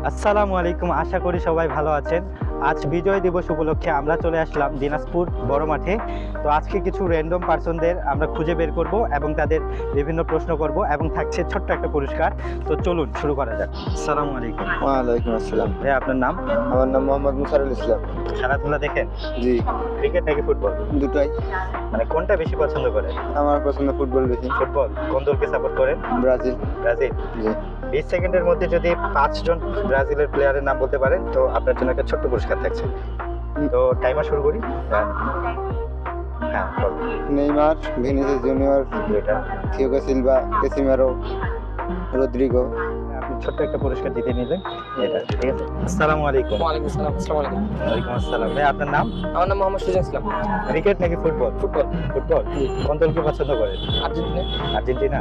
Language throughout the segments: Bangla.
আসসালামু আলাইকুম, আশা করি সবাই ভালো আছেন। আজ বিজয় দিবস উপলক্ষে আমরা চলে আসলাম দিনাজপুর বড় মাঠে। তো আজকে কিছু র্যান্ডম পার্সনদের আমরা খুঁজে বের করব এবং তাদের বিভিন্ন প্রশ্ন করব এবং থাকছে ছোট্ট একটা পুরস্কার। তো চলুন শুরু করা যাক। আসসালামু আলাইকুম। ওয়ালাইকুম আসসালাম। ভাই, আপনার নাম? আমার নাম মোহাম্মদ মুসারুল ইসলাম। খেলাধুলা দেখেন? জি, ক্রিকেট নাকি ফুটবল? দুটাই। মানে কোনটা বেশি পছন্দ করেন? আমার পছন্দ ফুটবল বেশি। ফুটবল। কোন দলকে সাপোর্ট করেন? ব্রাজিল। ব্রাজিল। জি। 20 সেকেন্ডের মধ্যে যদি 5 জন ব্রাজিলের প্লেয়ারের নাম বলতে পারেন তো আপনার জন্য একটা ছোট্ট পুরস্কার থাকছে। তো টাইমার শুরু করি। হ্যাঁ, বল। নেইমার, ভিনিসিয়াস জুনিয়র, এটা থিয়াগো সিলভা, ক্যাসিমেরো, রদ্রিগো। আপনি ছোট্ট একটা পুরস্কার জিতে নিলেন। এটা ঠিক আছে। আসসালামু আলাইকুম। ওয়ালাইকুম আসসালাম। আসসালামু আলাইকুম। ওয়ালাইকুম আসসালাম। ভাই, আপনার নাম? আমার নাম মোহাম্মদ সুজন ইসলাম। ক্রিকেট নাকি ফুটবল? ফুটবল। ফুটবল। কোন দলকে পছন্দ করেন? আর্জেন্টিনা। আর্জেন্টিনা।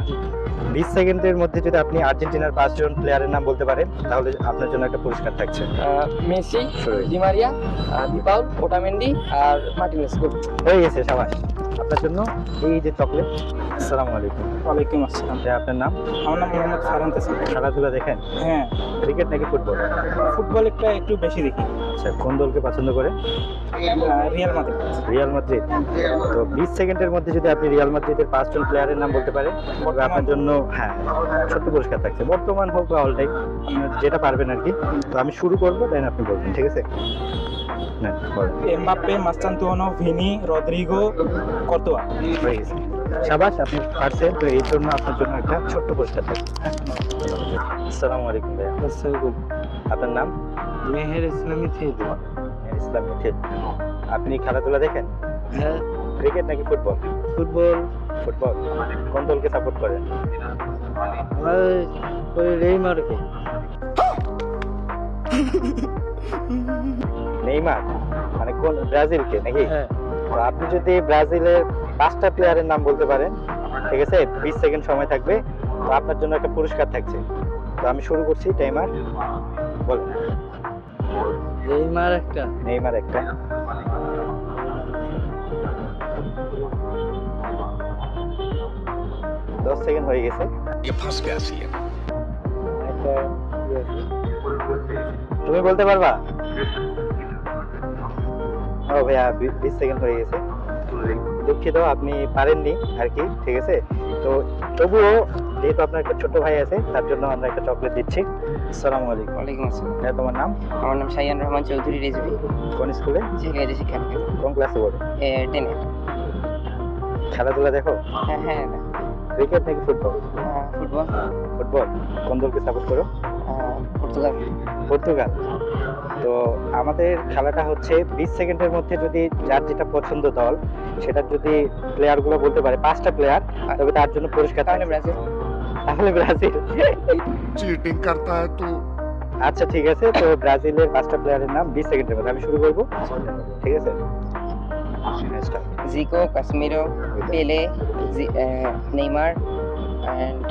20 সেকেন্ডের মধ্যে যদি আপনি আর্জেন্টিনার 5 জন প্লেয়ারের নাম বলতে পারেন তাহলে আপনার জন্য একটা পুরস্কার থাকছে। মেসি, শুরু ডি মারিয়া, দিপাউল, ওটামেন্ডি আর মার্টিনেস। গুড। হয়ে গেছে, সাবাস। আপনার জন্য এই যে চকলেট। আসসালামু আলাইকুম। ওয়ালাইকুম আসসালাম। ভাই, আপনার নাম? আমার নাম মোহাম্মদ ফারহান তাসিম। খেলাধুলা দেখেন? হ্যাঁ, ক্রিকেট নাকি ফুটবল? ফুটবল একটু বেশি দেখি। আচ্ছা, কোন দলকে পছন্দ করেন? Real Madrid. Real Madrid. তো 20 সেকেন্ডের মধ্যে যদি আপনি রিয়াল মাদ্রিদের 5 জন প্লেয়ারের নাম বলতে পারেন তবে আপনার জন্য ছোট্ট পুরস্কার থাকছে। বর্তমান হোক বা অল টাইম, আপনার যেটা পারবেন আর কি। তো আমি শুরু করবো, দেন আপনি বলবেন, ঠিক আছে? না, বলেন। Mbappe, Mastantuono, Vini, Rodrygo, Courtois. হয়ে গেছে, সাবাস, আপনি পারছেন। তো এই জন্য আপনার জন্য একটা ছোট্ট পুরস্কার থাকছে। আসসালামু আলাইকুম ভাইয়া। আপনার নাম? মেহের ইসলামী থেদু। ইসলাম মিঠিল। আপনি খেলাধুলা দেখেন? হ্যাঁ, ক্রিকেট নাকি ফুটবল? ফুটবল। ফুটবল। কোন দলকে সাপোর্ট করেন? ওই নেইমারকে। নেইমার। মানে কোন, ব্রাজিলকে নাকি? হ্যাঁ। তো আপনি যদি ব্রাজিলের 5টা প্লেয়ারের নাম বলতে পারেন, ঠিক আছে, 20 সেকেন্ড সময় থাকবে, তো আপনার জন্য একটা পুরস্কার থাকছে। তো আমি শুরু করছি, টাইমার বলেন। নেইমার একটা। নেইমার একটা। দশ সেকেন্ড হয়ে গেছে। একটা তুমি বলতে পারবা? ও ভাইয়া, 20 সেকেন্ড হয়ে গেছে। দুঃখিত, আপনি পারেননি আর কি, ঠিক আছে। তো তবুও যেহেতু আপনার একটা ছোট ভাই আছে তার জন্য আমরা একটা চকলেট দিচ্ছি। আসসালামু আলাইকুম। ওয়ালাইকুম আসসালাম। ভাইয়া, তোমার নাম? আমার নাম শাইয়ান রহমান চৌধুরী রেজভি। কোন স্কুলে? ঝিনাইদহ শিক্ষা। কোন ক্লাসে পড়ো? 10-এ। খেলাধুলা দেখো? হ্যাঁ হ্যাঁ। ক্রিকেট নাকি ফুটবল? ফুটবল। ফুটবল। কোন দলকে সাপোর্ট করো? পর্তুগাল। পর্তুগাল। তো আমাদের খেলাটা হচ্ছে 20 সেকেন্ডের মধ্যে যদি যার যেটা পছন্দ দল সেটার যদি প্লেয়ারগুলো বলতে পারে, 5টা প্লেয়ার, তবে তার জন্য পুরস্কার তাহলে থাকছে। ব্রাজিল। তাহলে ব্রাজিল। चीटिंग करता है तू। আচ্ছা, ঠিক আছে। তো ব্রাজিলের 5টা প্লেয়ারের নাম 20 সেকেন্ডের মধ্যে আমি শুরু করবো, ঠিক আছে? জিকো, কাশ্মীরো, পেলে, নেইমার অ্যান্ড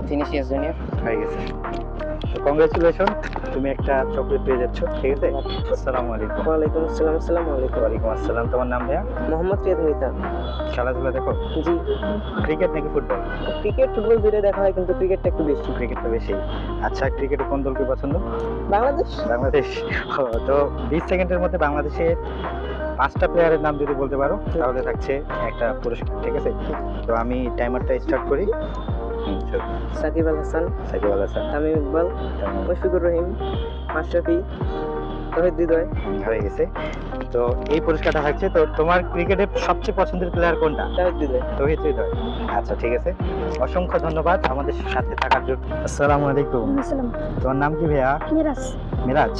ভিনিসিয়াস জুনিয়র। হয়ে গেছে। তো কংগ্রেচুলেশন, তুমি একটা চকলেট পেয়ে যাচ্ছ, ঠিক আছে? আসসালামু আলাইকুম। ওয়ালাইকুম আসসালাম। আসসালামু আলাইকুম। ওয়ালাইকুম আসসালাম। তোমার নাম ভাইয়া? মোহাম্মদ রিয়াদ মিতা। খেলাধুলা দেখো? জি। ক্রিকেট নাকি ফুটবল? ক্রিকেট ফুটবল দুইটা দেখা হয় কিন্তু ক্রিকেটটা একটু বেশি। ক্রিকেটটা বেশি। আচ্ছা, ক্রিকেটে কোন দলকে পছন্দ? বাংলাদেশ। বাংলাদেশ। তো 20 সেকেন্ডের মধ্যে বাংলাদেশের 5টা প্লেয়ারের নাম যদি বলতে পারো তাহলে থাকছে একটা পুরস্কার, ঠিক আছে? তো আমি টাইমারটা স্টার্ট করি। সাকিব আল হাসান, সাকিব আল হাসান, তামিম ইকবাল, মুশফিকুর রহিম, মাশরাফি, তৌহিদ হৃদয়। হয়ে গেছে। তো এই পুরস্কারটা থাকছে। তো তোমার ক্রিকেটের সবচেয়ে পছন্দের প্লেয়ার কোনটা? তৌহিদ হৃদয়। তৌহিদ হৃদয়। আচ্ছা, ঠিক আছে। অসংখ্য ধন্যবাদ আমাদের সাথে থাকার জন্য। আসসালামু আলাইকুম। তোমার নাম কি ভাইয়া? মিরাজ। মিরাজ।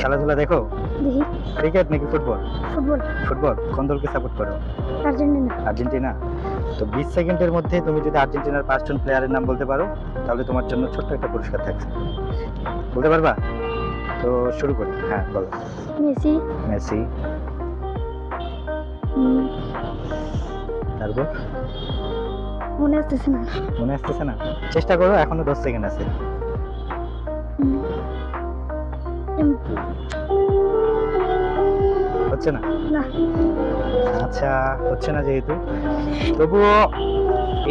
খেলাধুলা দেখো? দেখি। ক্রিকেট নাকি ফুটবল? ফুটবল। ফুটবল। কোন দলকে সাপোর্ট করো? আর্জেন্টিনা। আর্জেন্টিনা। তো 20 সেকেন্ডের মধ্যে তুমি যদি আর্জেন্টিনার 5 জন প্লেয়ারের নাম বলতে পারো তাহলে তোমার জন্য ছোট্ট একটা পুরস্কার থাকছে। বলতে পারবা? তো শুরু করি। হ্যাঁ, বলো। মেসি। মেসি। তারপর মনে আসতেছে না। মনে আসতেছে না? চেষ্টা করো, এখনো 10 সেকেন্ড আছে। হচ্ছে না? না। আচ্ছা, হচ্ছে না যেহেতু, তবুও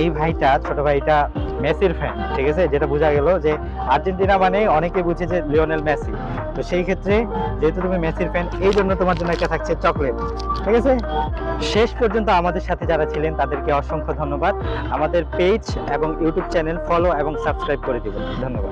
এই ভাইটা, ছোট ভাইটা মেসির ফ্যান, ঠিক আছে, যেটা বোঝা গেল যে আর্জেন্টিনা মানে অনেকে বুঝে যে লিওনেল মেসি। তো সেই ক্ষেত্রে যেহেতু তুমি মেসির ফ্যান, এই জন্য তোমার জন্য একটা থাকছে চকলেট, ঠিক আছে। শেষ পর্যন্ত আমাদের সাথে যারা ছিলেন তাদেরকে অসংখ্য ধন্যবাদ। আমাদের পেজ এবং ইউটিউব চ্যানেল ফলো এবং সাবস্ক্রাইব করে দিবেন। ধন্যবাদ।